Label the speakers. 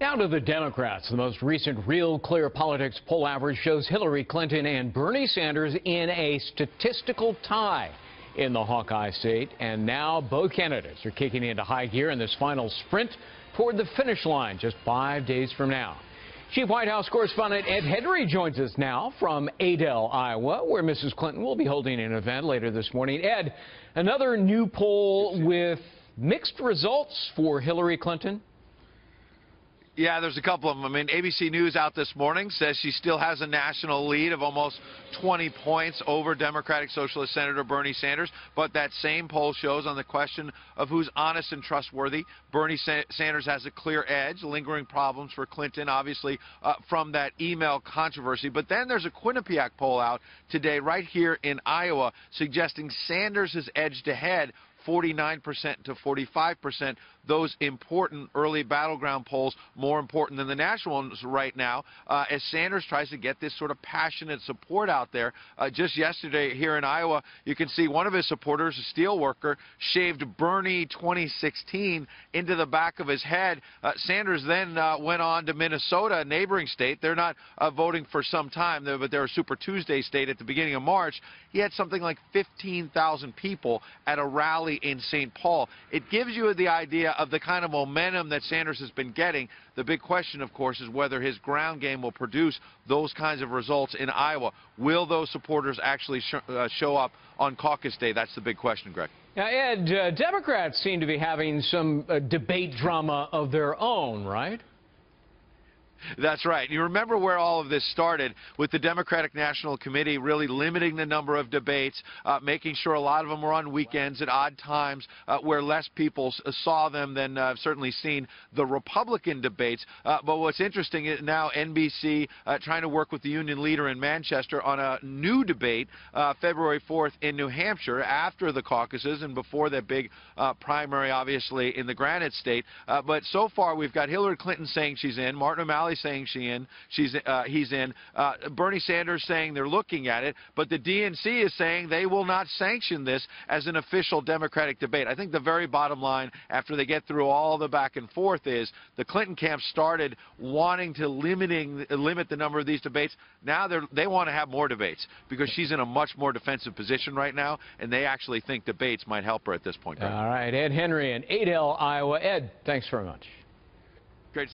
Speaker 1: Now to the Democrats. The most recent Real Clear Politics poll average shows Hillary Clinton and Bernie Sanders in a statistical tie in the Hawkeye state. And now both candidates are kicking into high gear in this final sprint toward the finish line just 5 days from now. Chief White House correspondent Ed Henry joins us now from Adel, Iowa, where Mrs. Clinton will be holding an event later this morning. Ed, another new poll with mixed results for Hillary Clinton.
Speaker 2: Yeah, there's a couple of them. I mean, ABC News out this morning says she still has a national lead of almost 20 points over Democratic Socialist Senator Bernie Sanders. But that same poll shows on the question of who's honest and trustworthy, Bernie Sanders has a clear edge. Lingering problems for Clinton, obviously, from that email controversy. But then there's a Quinnipiac poll out today right here in Iowa suggesting Sanders has edged ahead 49% to 45%. Those important early battleground polls more important than the national ones right now as Sanders tries to get this sort of passionate support out there. Just yesterday here in Iowa, you can see one of his supporters, a steel worker, shaved Bernie 2016 into the back of his head. Sanders then went on to Minnesota, a neighboring state. They're not voting for some time, but they're a Super Tuesday state at the beginning of March. He had something like 15,000 people at a rally in St. Paul. It gives you the idea of the kind of momentum that Sanders has been getting. The big question, of course, is whether his ground game will produce those kinds of results in Iowa. Will those supporters actually show up on caucus day? That's the big question, Greg.
Speaker 1: Now, Ed, Democrats seem to be having some debate drama of their own, right?
Speaker 2: That's right. You remember where all of this started with the Democratic National Committee really limiting the number of debates, making sure a lot of them were on weekends at odd times where less people saw them than certainly seen the Republican debates. But what's interesting is now NBC trying to work with the union leader in Manchester on a new debate February 4th in New Hampshire after the caucuses and before that big primary, obviously, in the Granite State. But so far, we've got Hillary Clinton saying she's in, Martin O'Malley saying he's in, Bernie Sanders saying they're looking at it, but the DNC is saying they will not sanction this as an official Democratic debate. I think the very bottom line, after they get through all the back and forth, is the Clinton camp started wanting to limit the number of these debates. Now they want to have more debates because she's in a much more defensive position right now, and they actually think debates might help her at this point.
Speaker 1: All right, Ed Henry in Adel, Iowa. Ed, thanks very much.